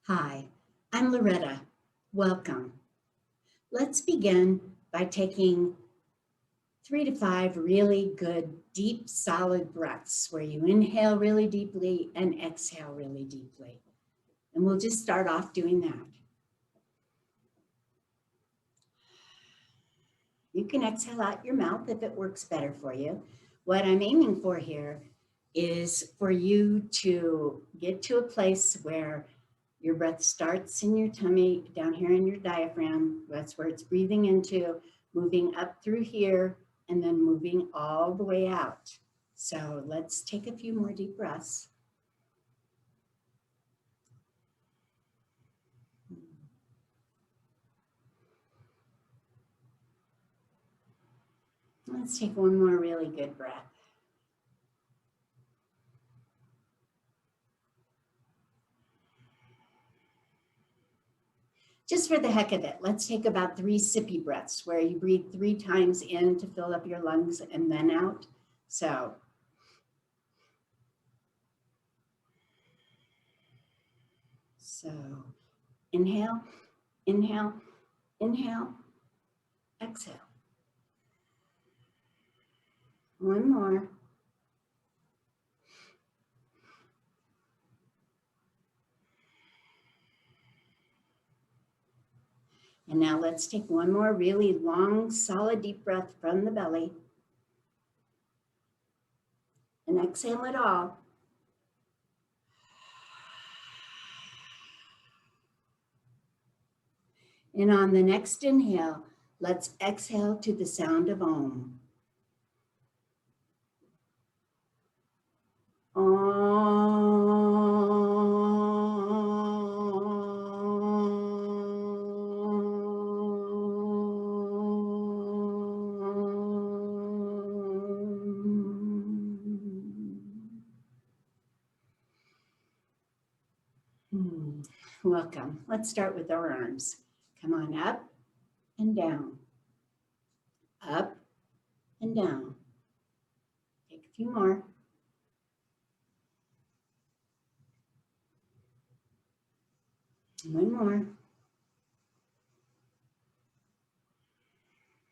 Hi, I'm Loretta. Welcome. Let's begin by taking 3 to 5 really good, deep, solid breaths where you inhale really deeply and exhale really deeply. And we'll just start off doing that. You can exhale out your mouth if it works better for you. What I'm aiming for here is for you to get to a place where your breath starts in your tummy, down here in your diaphragm. That's where it's breathing into, moving up through here, and then moving all the way out. So let's take a few more deep breaths. Let's take one more really good breath. Just for the heck of it, let's take about 3 sippy breaths where you breathe 3 times in to fill up your lungs and then out. So inhale, inhale, inhale, exhale. One more. And now let's take one more really long, solid, deep breath from the belly. And exhale it all. And on the next inhale, let's exhale to the sound of Om. Welcome. Let's start with our arms. Come on up and down. Up and down. Take a few more. One more.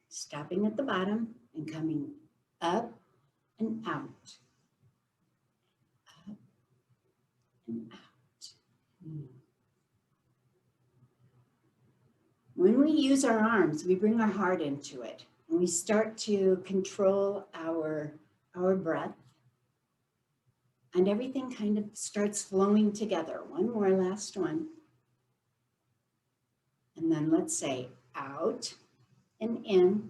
Stopping at the bottom and coming up and out. Up and out. When we use our arms, we bring our heart into it and we start to control our breath, and everything kind of starts flowing together. One more, last one. And then let's say out and in,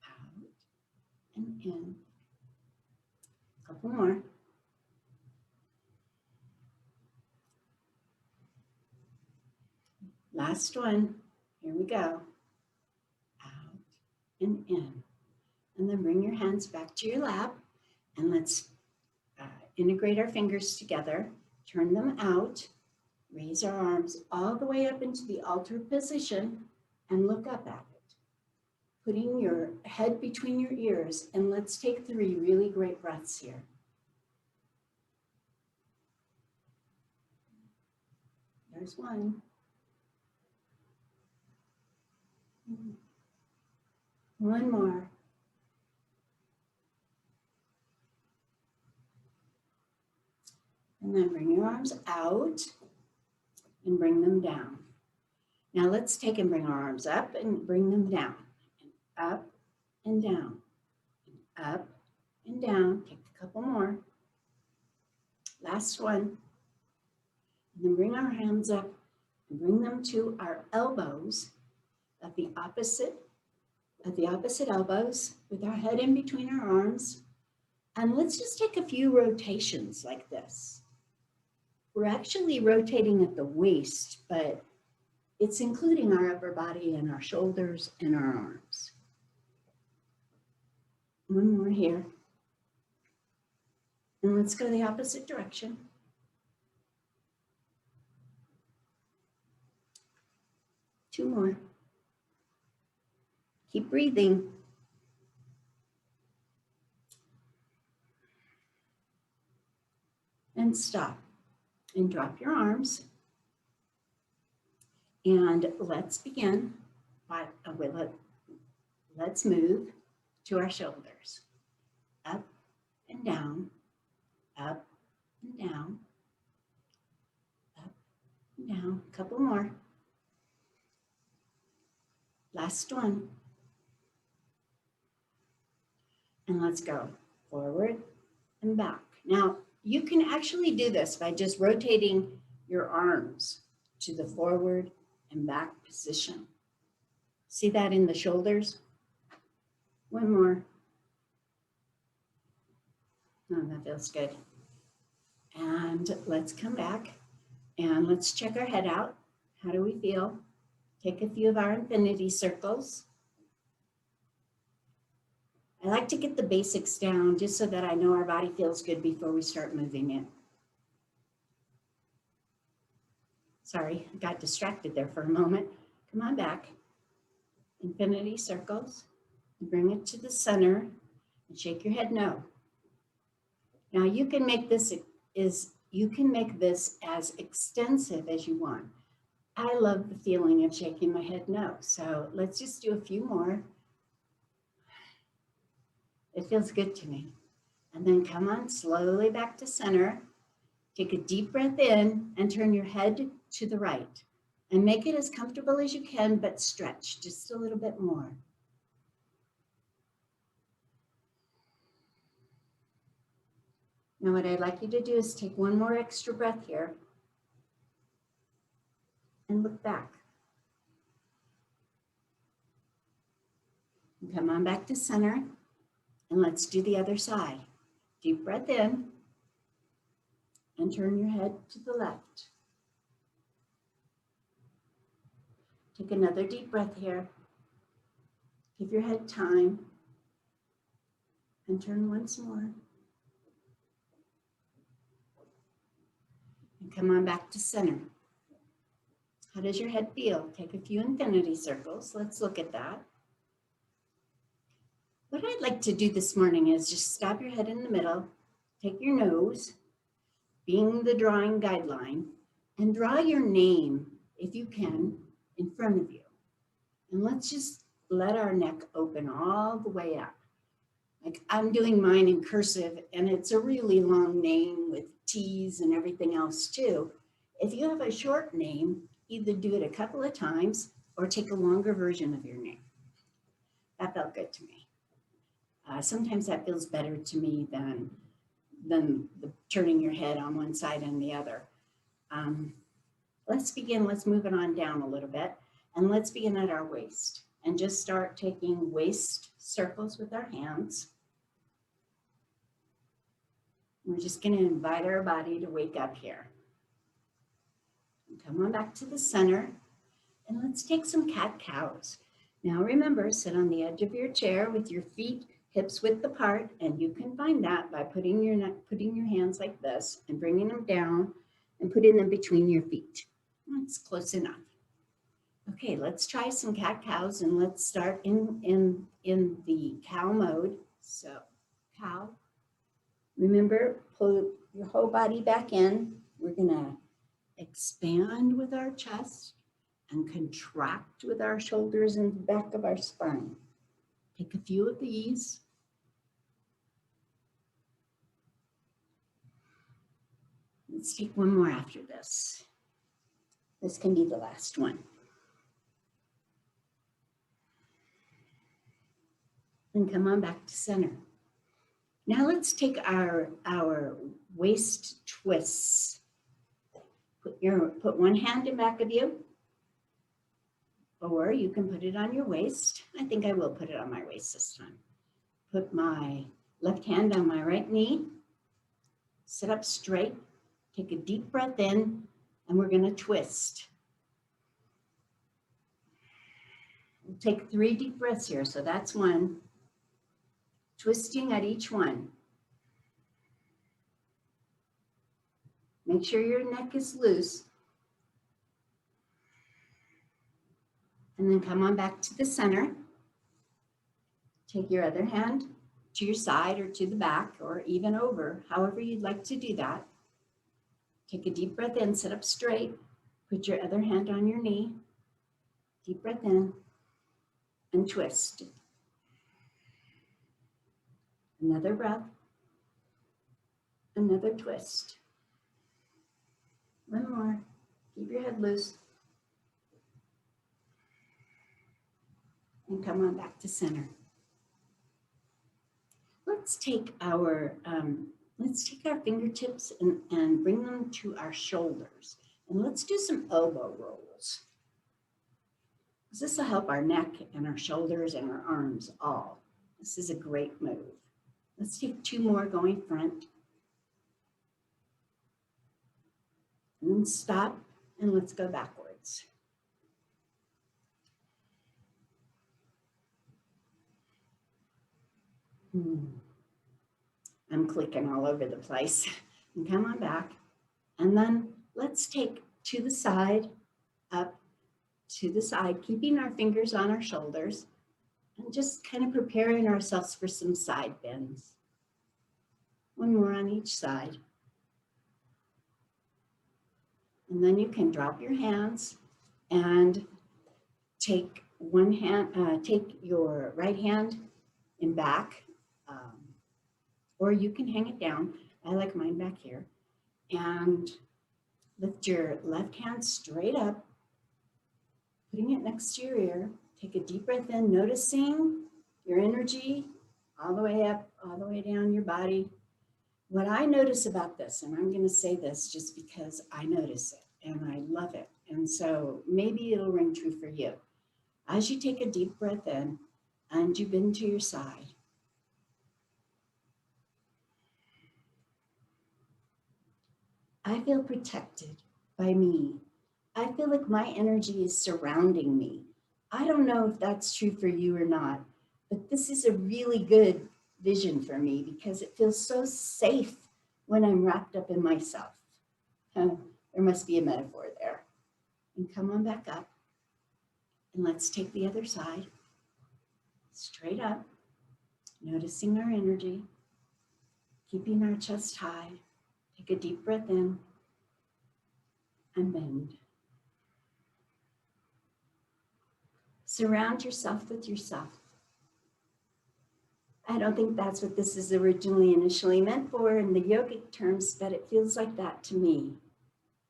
out and in. A couple more. Last one. Here we go. Out and in. And then bring your hands back to your lap and let's integrate our fingers together, turn them out, raise our arms all the way up into the altar position and look up at it. Putting your head between your ears, and let's take 3 really great breaths here. There's one. One more. And then bring your arms out and bring them down. Now let's take and bring our arms up and bring them down. And up and down. And up and down. Take a couple more. Last one. And then bring our hands up and bring them to our elbows at the opposite elbows with our head in between our arms. And let's just take a few rotations like this. We're actually rotating at the waist, but it's including our upper body and our shoulders and our arms. One more here. And let's go the opposite direction. Two more. Keep breathing. And stop. and drop your arms. And let's begin let's move to our shoulders. Up and down, up and down, up and down. A couple more. Last one. And let's go forward and back. Now, you can actually do this by just rotating your arms to the forward and back position. See that in the shoulders? One more. Oh, that feels good. And let's come back and let's check our head out. How do we feel? Take a few of our infinity circles. I like to get the basics down just so that I know our body feels good before we start moving it. Sorry, I got distracted there for a moment. Come on back. Infinity circles. Bring it to the center and shake your head no. Now you can make this as extensive as you want. I love the feeling of shaking my head no. So let's just do a few more. It feels good to me. And then come on slowly back to center. Take a deep breath in and turn your head to the right. And make it as comfortable as you can, but stretch just a little bit more. Now what I'd like you to do is take one more extra breath here and look back. And come on back to center and let's do the other side. Deep breath in and turn your head to the left. Take another deep breath here. Give your head time and turn once more. And come on back to center. How does your head feel? Take a few infinity circles. Let's look at that. What I'd like to do this morning is just stop your head in the middle, take your nose, being the drawing guideline, and draw your name, if you can, in front of you. And let's just let our neck open all the way up. Like I'm doing mine in cursive, and it's a really long name with T's and everything else too. If you have a short name, either do it a couple of times or take a longer version of your name. That felt good to me. Sometimes that feels better to me than the turning your head on one side and the other. Let's begin. Let's move it on down a little bit. And let's begin at our waist. And just start taking waist circles with our hands. We're just going to invite our body to wake up here. And come on back to the center. And let's take some cat-cows. Now remember, sit on the edge of your chair with your feet hips width apart, and you can find that by putting your hands like this and bringing them down and putting them between your feet. That's close enough. Okay, let's try some cat-cows, and let's start in the cow mode. So, cow. Remember, pull your whole body back in. We're gonna expand with our chest and contract with our shoulders and the back of our spine. Take a few of these. Let's take one more after this. This can be the last one. And come on back to center. Now let's take our waist twists. Put one hand in back of you, or you can put it on your waist. I think I will put it on my waist this time. Put my left hand on my right knee, sit up straight, take a deep breath in, and we're gonna twist. We'll take 3 deep breaths here, so that's one. Twisting at each one. Make sure your neck is loose. And then come on back to the center. Take your other hand to your side or to the back or even over, however you'd like to do that. Take a deep breath in, sit up straight. Put your other hand on your knee. Deep breath in and twist. Another breath. Another twist. One more. Keep your head loose. And come on back to center. Let's take our fingertips and bring them to our shoulders. And let's do some elbow rolls. This will help our neck and our shoulders and our arms all. This is a great move. Let's take 2 more going front. And then stop and let's go backwards. I'm clicking all over the place. And come on back. And then let's take to the side, up to the side, keeping our fingers on our shoulders and just kind of preparing ourselves for some side bends. 1 more on each side. And then you can drop your hands and take take your right hand in back, or you can hang it down. I like mine back here. And lift your left hand straight up, putting it next to your ear. Take a deep breath in, noticing your energy all the way up, all the way down your body. What I notice about this, and I'm going to say this just because I notice it and I love it, and so maybe it'll ring true for you. As you take a deep breath in and you bend to your side, I feel protected by me. I feel like my energy is surrounding me. I don't know if that's true for you or not, but this is a really good vision for me because it feels so safe when I'm wrapped up in myself. There must be a metaphor there. And come on back up. And let's take the other side. Straight up, noticing our energy, keeping our chest high. Take a deep breath in and bend. Surround yourself with yourself. I don't think that's what this is originally initially meant for in the yogic terms, but it feels like that to me.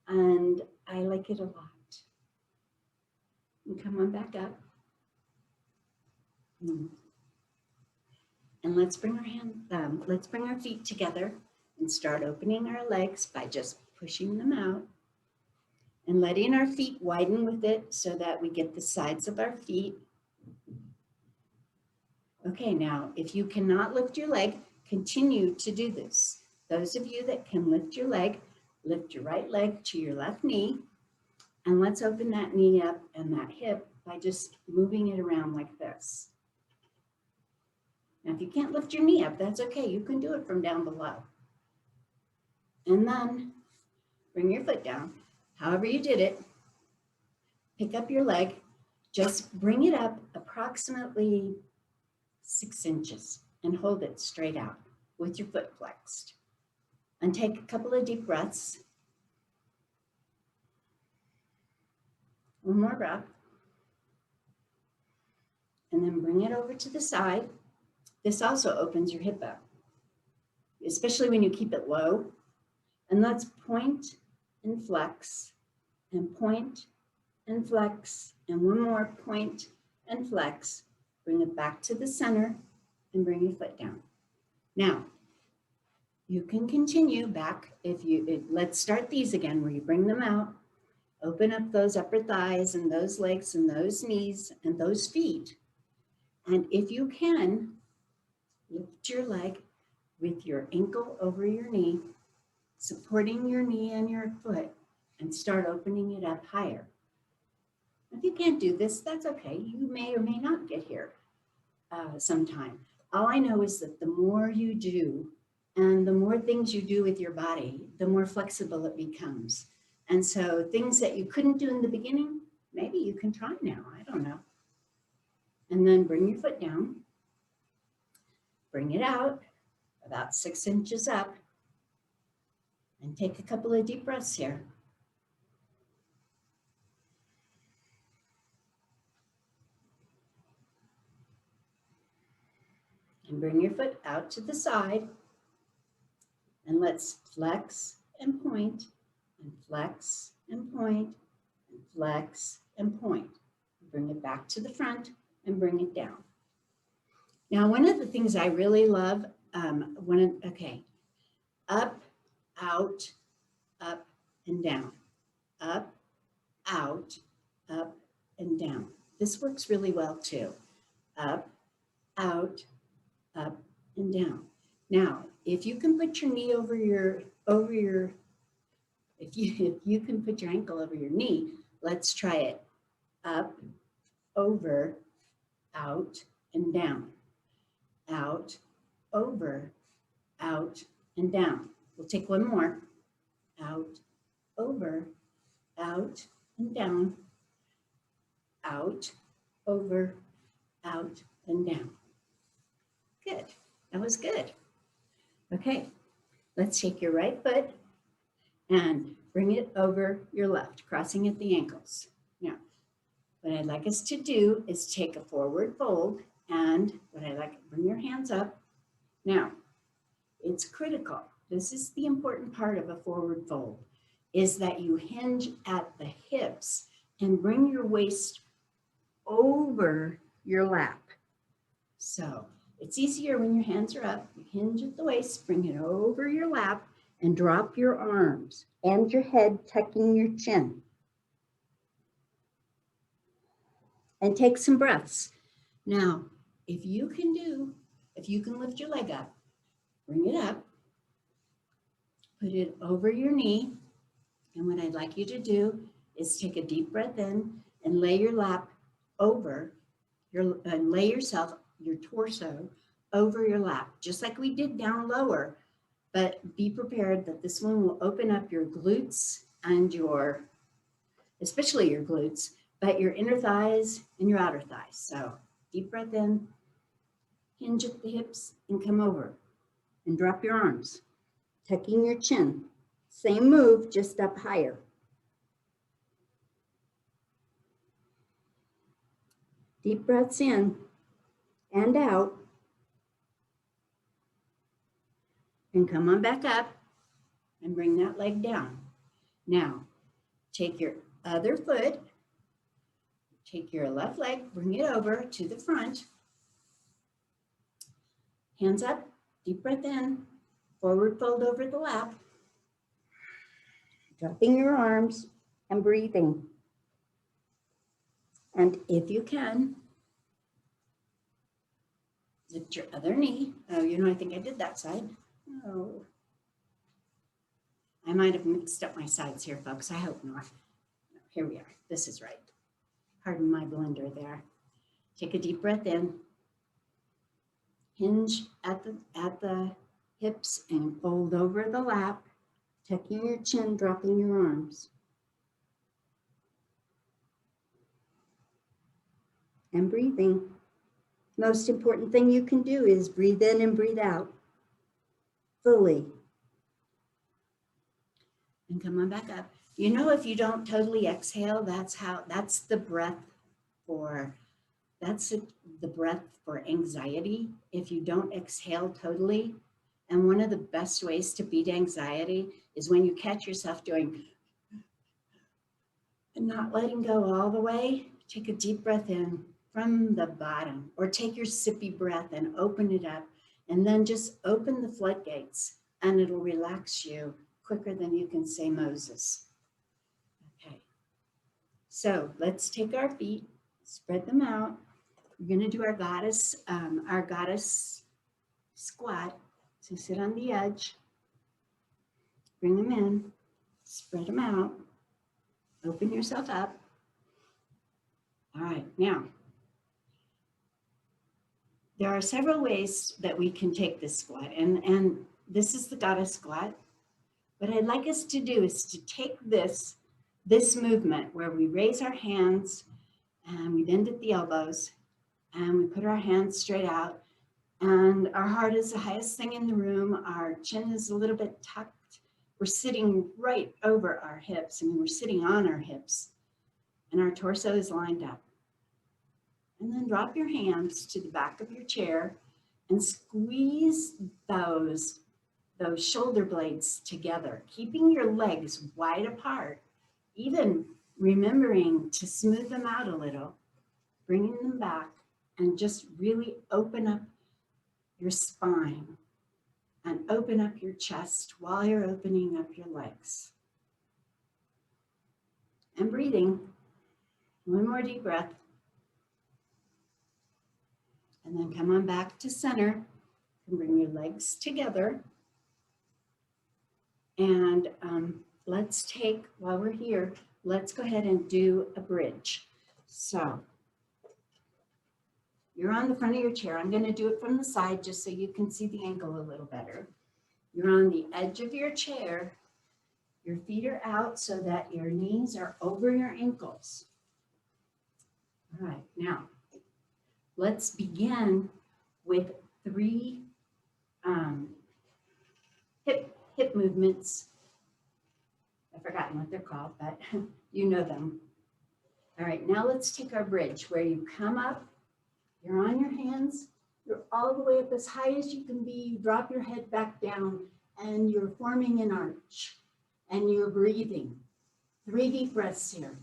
And I like it a lot. And come on back up. And let's bring our feet together and start opening our legs by just pushing them out and letting our feet widen with it so that we get the sides of our feet. Okay, now, if you cannot lift your leg, continue to do this. Those of you that can lift your leg, lift your right leg to your left knee, and let's open that knee up and that hip by just moving it around like this. Now, if you can't lift your knee up, that's okay. You can do it from down below. And then bring your foot down. However you did it, pick up your leg, just bring it up approximately 6 inches and hold it straight out with your foot flexed. And take a couple of deep breaths. 1 more breath. And then bring it over to the side. This also opens your hip up, especially when you keep it low. And let's point and flex, and point and flex, and 1 more point and flex. Bring it back to the center and bring your foot down. Now, you can continue back let's start these again where you bring them out, open up those upper thighs and those legs and those knees and those feet. And if you can, lift your leg with your ankle over your knee, supporting your knee and your foot, and start opening it up higher. If you can't do this, that's okay. You may or may not get here sometime. All I know is that the more you do, and the more things you do with your body, the more flexible it becomes. And so things that you couldn't do in the beginning, maybe you can try now, I don't know. And then bring your foot down, bring it out about 6 inches up, And take a couple of deep breaths here. And bring your foot out to the side. And let's flex and point, and flex and point, and flex and point. Bring it back to the front and bring it down. Now, one of the things I really love, up, out, up, and down. Up, out, up, and down. This works really well too. Up, out, up, and down. Now, if you can put your knee if you can put your ankle over your knee, let's try it. Up, over, out, and down. Out, over, out, and down. We'll take one more. Out, over, out, and down. Out, over, out, and down. Good. That was good. Okay. Let's take your right foot and bring it over your left, crossing at the ankles. Now, what I'd like us to do is take a forward fold, and bring your hands up. Now, it's critical. This is the important part of a forward fold, is that you hinge at the hips and bring your waist over your lap. So it's easier when your hands are up. You hinge at the waist, bring it over your lap, and drop your arms and your head, tucking your chin. And take some breaths. Now, if you can lift your leg up, bring it up, put it over your knee. And what I'd like you to do is take a deep breath in and lay your lap over lay your torso over your lap, just like we did down lower. But be prepared that this one will open up your glutes and especially your glutes, but your inner thighs and your outer thighs. So deep breath in, hinge at the hips, and come over and drop your arms, tucking your chin. Same move, just up higher. Deep breaths in and out. And come on back up and bring that leg down. Now, take your other foot, take your left leg, bring it over to the front. Hands up, deep breath in, forward fold over the lap. Dropping your arms and breathing. And if you can, lift your other knee. Oh, I think I did that side. Oh. I might have mixed up my sides here, folks. I hope not. Here we are. This is right. Pardon my blunder there. Take a deep breath in. Hinge at the hips and fold over the lap, tucking your chin, dropping your arms. And breathing. Most important thing you can do is breathe in and breathe out fully. And come on back up. If you don't totally exhale, that's the breath for anxiety. If you don't exhale totally, and one of the best ways to beat anxiety is when you catch yourself doing and not letting go all the way. Take a deep breath in from the bottom, or take your sippy breath and open it up, and then just open the floodgates, and it'll relax you quicker than you can say Moses. Okay, so let's take our feet, spread them out. We're going to do our goddess squat. So sit on the edge, bring them in, spread them out, open yourself up. All right, now, there are several ways that we can take this squat, and this is the goddess squat. What I'd like us to do is to take this movement where we raise our hands and we bend at the elbows and we put our hands straight out, and our heart is the highest thing in the room. Our chin is a little bit tucked we're sitting right over our hips. I mean, we're sitting on our hips and our torso is lined up. And then drop your hands to the back of your chair and squeeze those shoulder blades together, keeping your legs wide apart, even remembering to smooth them out a little, bringing them back, and just really open up your spine and open up your chest while you're opening up your legs. And breathing. One more deep breath. And then come on back to center and bring your legs together. And let's take, while we're here, let's go ahead and do a bridge. So you're on the front of your chair. I'm going to do it from the side just so you can see the angle a little better. You're on the edge of your chair. Your feet are out so that your knees are over your ankles. All right, now let's begin with 3 hip movements. I've forgotten what they're called, but you know them. All right, now let's take our bridge where you come up, you're on your hands, you're all the way up as high as you can be, you drop your head back down, and you're forming an arch, and you're breathing. 3 deep breaths here.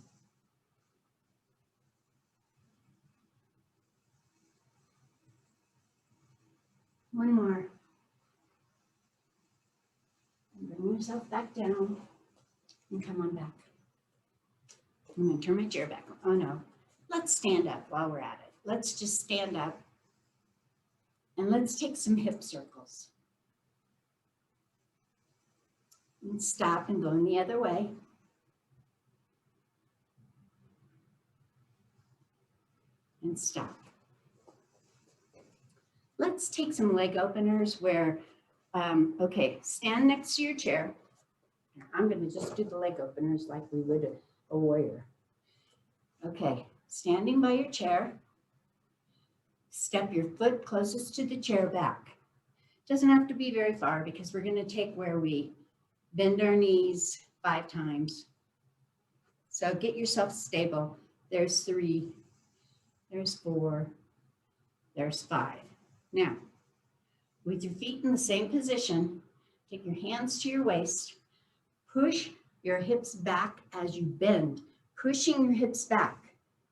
One more. And bring yourself back down, and come on back. I'm going to turn my chair back. Oh no, let's stand up while we're at it. Let's just stand up and let's take some hip circles. And stop and go in the other way. And stop. Let's take some leg openers where, okay, stand next to your chair. I'm going to just do the leg openers like we would a warrior. Okay, standing by your chair, step your foot closest to the chair back. Doesn't have to be very far because we're going to take where we bend our knees 5 times. So get yourself stable. There's 3, there's 4, there's 5. Now, with your feet in the same position, take your hands to your waist, push your hips back as you bend, pushing your hips back.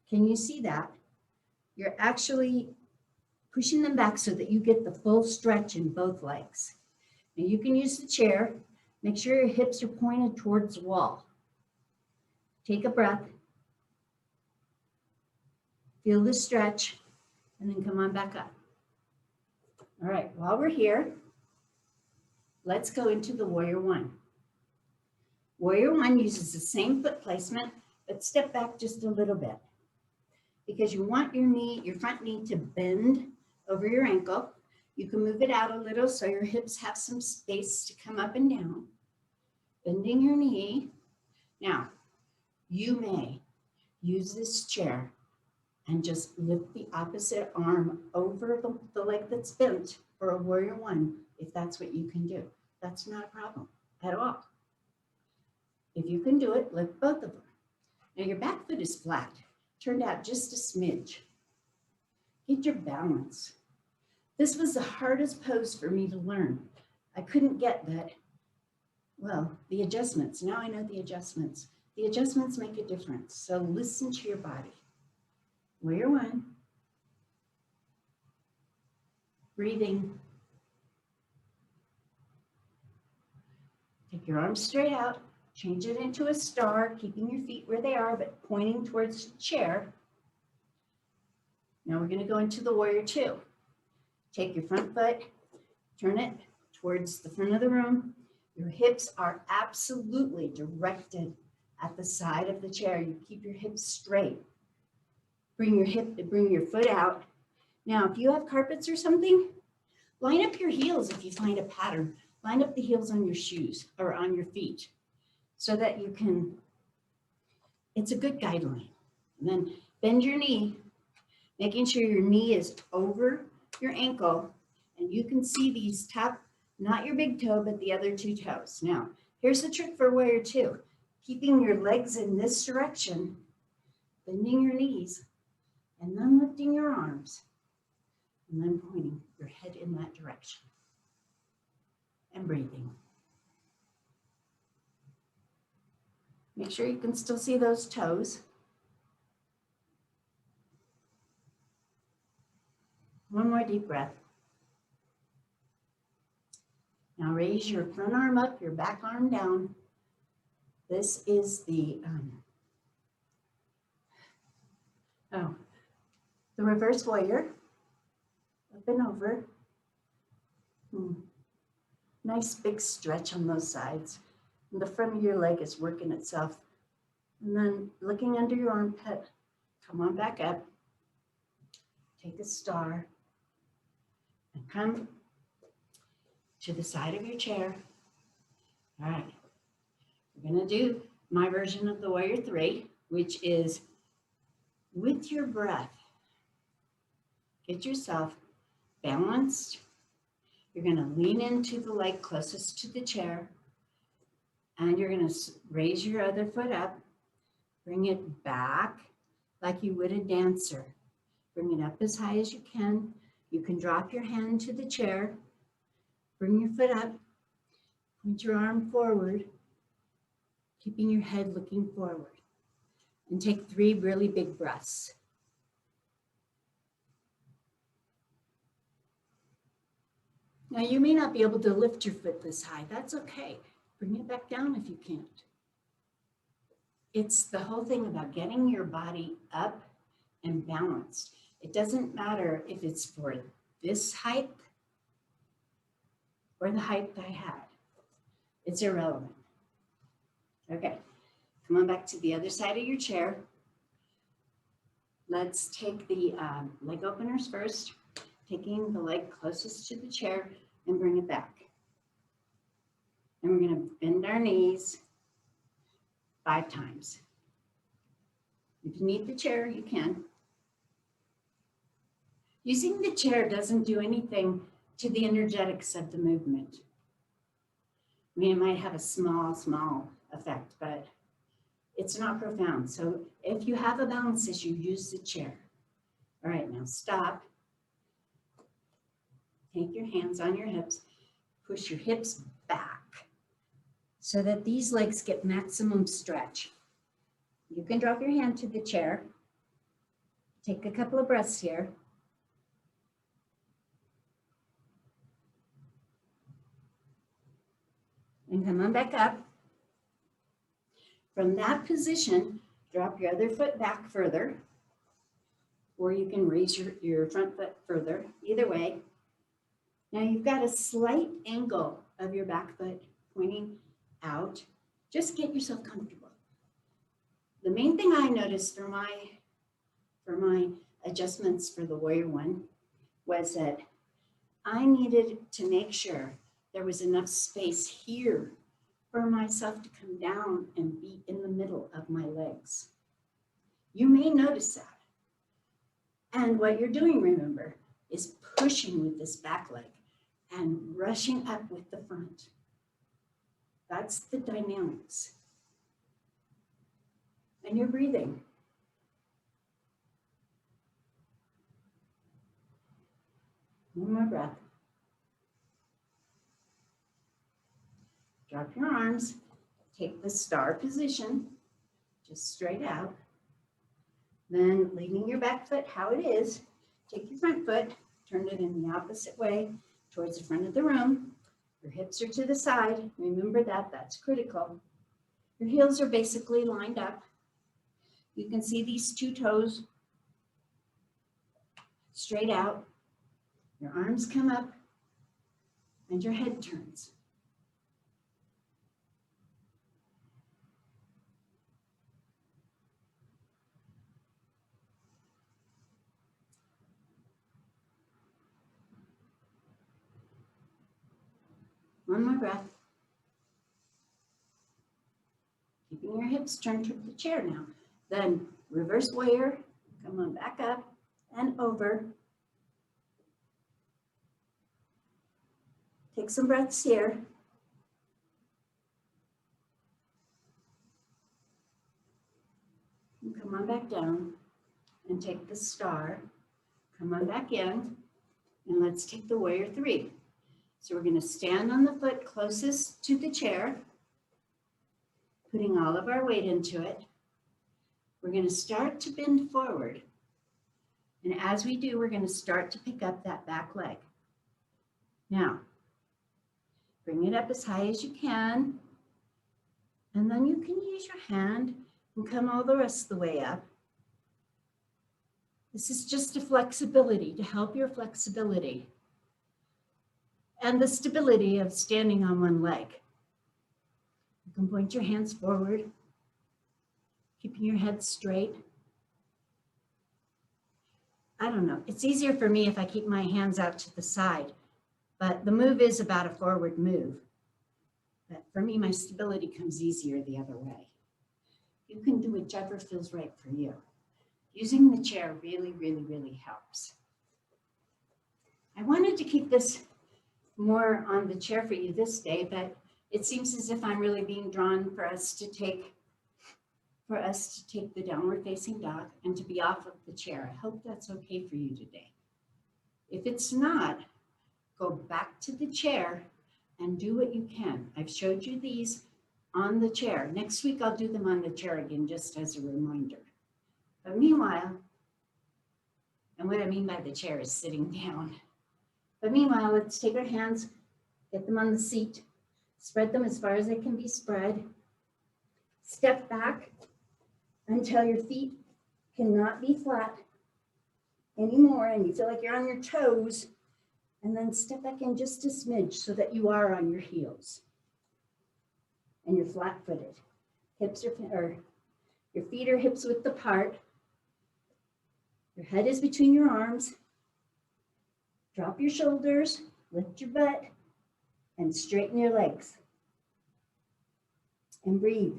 Can you see that? You're actually pushing them back so that you get the full stretch in both legs. Now you can use the chair. Make sure your hips are pointed towards the wall. Take a breath. Feel the stretch, and then come on back up. All right, while we're here, let's go into the Warrior One. Warrior One uses the same foot placement, but step back just a little bit because you want your front knee to bend over your ankle. You can move it out a little so your hips have some space to come up and down. Bending your knee. Now, you may use this chair and just lift the opposite arm over the leg that's bent for a Warrior One, if that's what you can do. That's not a problem at all. If you can do it, lift both of them. Now your back foot is flat, turned out just a smidge. Get your balance. This was the hardest pose for me to learn. I couldn't get that, well, the adjustments. Now I know the adjustments. The adjustments make a difference. So listen to your body. Warrior One. Breathing. Take your arms straight out. Change it into a star, keeping your feet where they are, but pointing towards the chair. Now we're going to go into the Warrior Two. Take your front foot, turn it towards the front of the room. Your hips are absolutely directed at the side of the chair. You keep your hips straight. Bring your foot out. Now, if you have carpets or something, line up your heels if you find a pattern. Line up the heels on your shoes or on your feet so that you can, it's a good guideline. And then bend your knee, making sure your knee is over your ankle, and you can see these top, not your big toe, but the other 2 toes. Now, Here's the trick for warrior two. Keeping your legs in this direction, bending your knees, and then lifting your arms, and then pointing your head in that direction, and breathing. Make sure you can still see those toes. One more deep breath. Now raise your front arm up, your back arm down. This is the reverse warrior. Up and over. Nice big stretch on those sides. And the front of your leg is working itself. And then looking under your armpit, come on back up. Take a star and come to the side of your chair. All right, we're gonna do my version of the warrior three, which is with your breath, get yourself balanced. You're gonna lean into the leg closest to the chair, and you're gonna raise your other foot up, bring it back like you would a dancer. Bring it up as high as you can. You can drop your hand to the chair, bring your foot up, point your arm forward, keeping your head looking forward, and take 3 really big breaths. Now you may not be able to lift your foot this high. That's okay. Bring it back down if you can't. It's the whole thing about getting your body up and balanced. It doesn't matter if it's for this height or the height I had. It's irrelevant. Okay, come on back to the other side of your chair. Let's take the leg openers first, taking the leg closest to the chair and bring it back. And we're gonna bend our knees 5 times. If you need the chair, you can. Using the chair doesn't do anything to the energetics of the movement. I mean, it might have a small effect, but it's not profound. So if you have a balance issue, use the chair. All right, now stop. Take your hands on your hips, push your hips back so that these legs get maximum stretch. You can drop your hand to the chair. Take a couple of breaths here. And come on back up. From that position, drop your other foot back further, or you can raise your front foot further, either way. Now you've got a slight angle of your back foot pointing out. Just get yourself comfortable. The main thing I noticed for my adjustments for the warrior one was that I needed to make sure there was enough space here for myself to come down and be in the middle of my legs. You may notice that. And what you're doing, remember, is pushing with this back leg and rushing up with the front. That's the dynamics. And you're breathing. One more breath. Drop your arms, take the star position, just straight out. Then leaning your back foot how it is, take your front foot, turn it in the opposite way towards the front of the room. Your hips are to the side. Remember that, that's critical. Your heels are basically lined up. You can see these 2 toes straight out. Your arms come up and your head turns. One more breath. Keeping your hips turned toward the chair now. Then reverse warrior, come on back up and over. Take some breaths here. come on back down and take the star. Come on back in, and let's take the warrior three. So we're going to stand on the foot closest to the chair, putting all of our weight into it. We're going to start to bend forward. And as we do, we're going to start to pick up that back leg. Now, bring it up as high as you can. And then you can use your hand and come all the rest of the way up. This is just a flexibility to help your flexibility and the stability of standing on one leg. You can point your hands forward, keeping your head straight. I don't know, it's easier for me if I keep my hands out to the side, but the move is about a forward move. But for me, my stability comes easier the other way. You can do whichever feels right for you. Using the chair really, really, really helps. I wanted to keep this more on the chair for you this day, but it seems as if I'm really being drawn for us to take the downward facing dog and to be off of the chair. I hope that's okay for you today. If it's not, go back to the chair and do what you can. I've showed you these on the chair. Next week, I'll do them on the chair again, just as a reminder. But meanwhile, and what I mean by the chair is sitting down. But meanwhile, let's take our hands, get them on the seat, spread them as far as they can be spread. Step back until your feet cannot be flat anymore and you feel like you're on your toes. And then step back in just a smidge so that you are on your heels and you're flat-footed. Your feet are hips width apart. Your head is between your arms. Drop your shoulders, lift your butt, and straighten your legs. And breathe.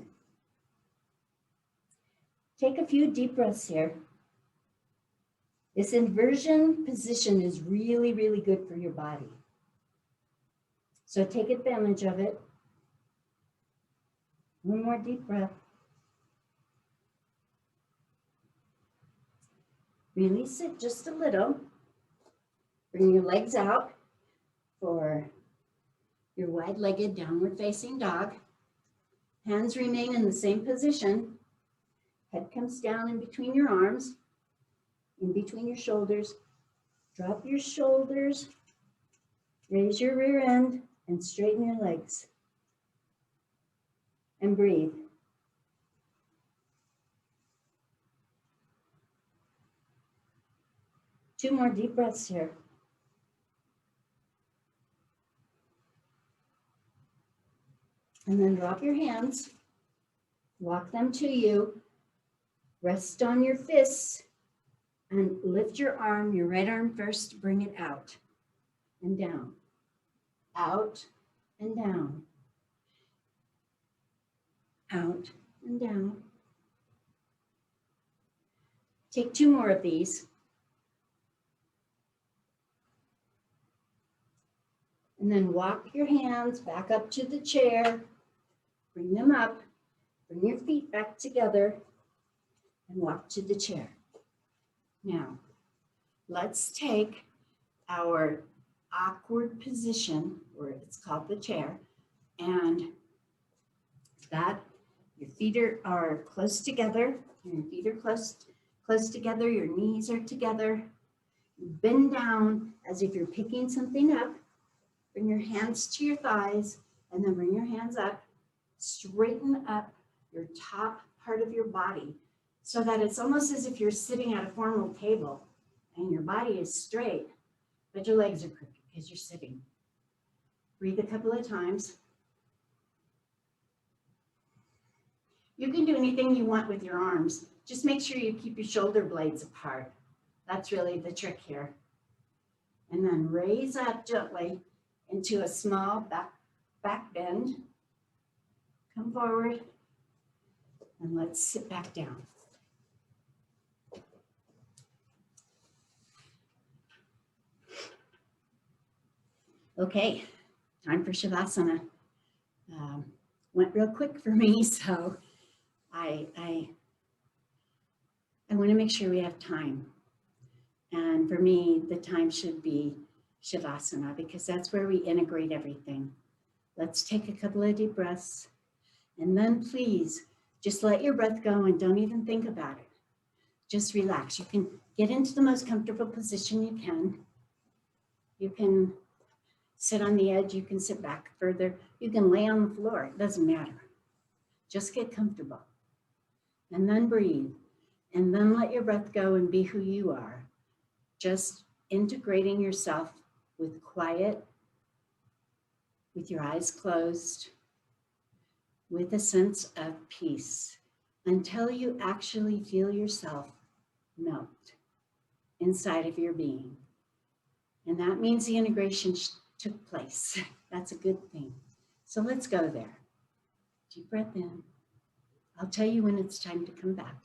Take a few deep breaths here. This inversion position is really, really good for your body. So take advantage of it. One more deep breath. Release it just a little. Bring your legs out for your wide-legged downward facing dog. Hands remain in the same position. Head comes down in between your arms, in between your shoulders. Drop your shoulders, raise your rear end, and straighten your legs. And breathe. Two more deep breaths here. And then drop your hands, walk them to you, rest on your fists, and lift your arm, your right arm first, bring it out and down, out and down, out and down. Take two more of these. And then walk your hands back up to the chair, bring them up, bring your feet back together, and walk to the chair. Now, let's take our awkward position, or it's called the chair, and that your feet are close together, your feet are close together, your knees are together. Bend down as if you're picking something up. Bring your hands to your thighs, and then bring your hands up. Straighten up your top part of your body so that it's almost as if you're sitting at a formal table and your body is straight, but your legs are crooked because you're sitting. Breathe a couple of times. You can do anything you want with your arms. Just make sure you keep your shoulder blades apart. That's really the trick here. And then raise up gently into a small back bend. Come forward, and let's sit back down. Okay, time for Shavasana. Went real quick for me, so I I want to make sure we have time. And for me, the time should be Shavasana because that's where we integrate everything. Let's take a couple of deep breaths. And then please just let your breath go and don't even think about it. Just relax. You can get into the most comfortable position you can. You can sit on the edge. You can sit back further. You can lay on the floor. It doesn't matter. Just get comfortable. And then breathe. And then let your breath go and be who you are. Just integrating yourself with quiet, with your eyes closed, with a sense of peace until you actually feel yourself melt inside of your being. And that means the integration took place. That's a good thing. So let's go there. Deep breath in. I'll tell you when it's time to come back.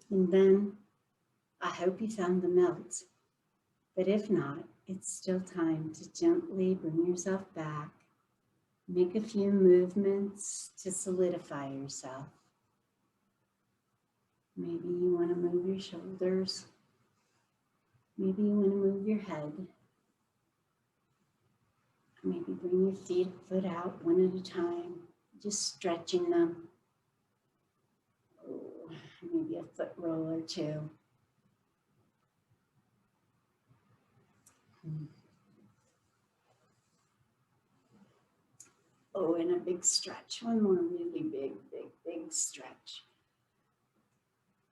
And then I hope you found the melt. But if not, it's still time to gently bring yourself back. Make a few movements to solidify yourself. Maybe you want to move your shoulders. Maybe you want to move your head. Maybe bring your foot out one at a time, just stretching them. Oh, maybe a foot roll or two. Oh, and a big stretch. One more really big stretch.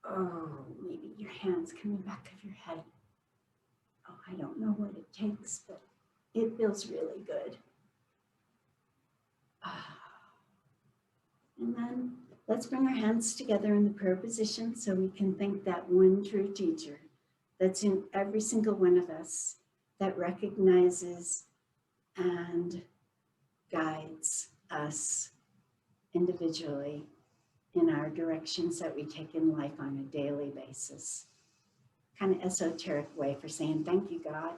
Oh, maybe your hands coming back of your head. Oh, I don't know what it takes, but it feels really good. And then let's bring our hands together in the prayer position so we can thank that one true teacher that's in every single one of us that recognizes and guides us individually in our directions that we take in life on a daily basis. Kind of esoteric way for saying thank you, God.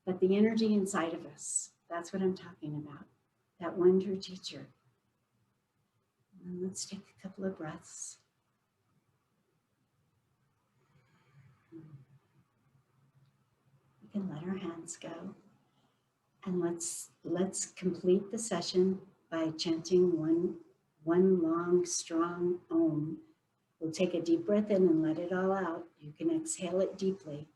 But the energy inside of us, that's what I'm talking about. That one true teacher. And let's take a couple of breaths. We can let our hands go. And let's complete the session by chanting one long, strong Om. We'll take a deep breath in and let it all out. You can exhale it deeply.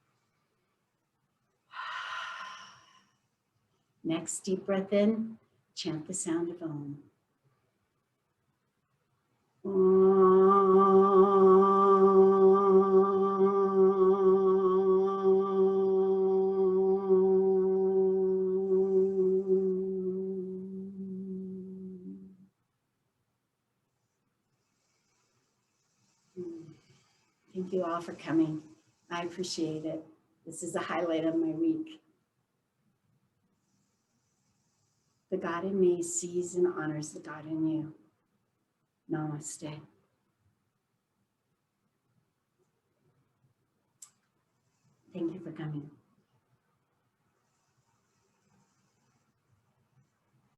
Next deep breath in, chant the sound of Om. Thank you all for coming. I appreciate it. This is the highlight of my week. The God in me sees and honors the God in you. Namaste. Thank you for coming.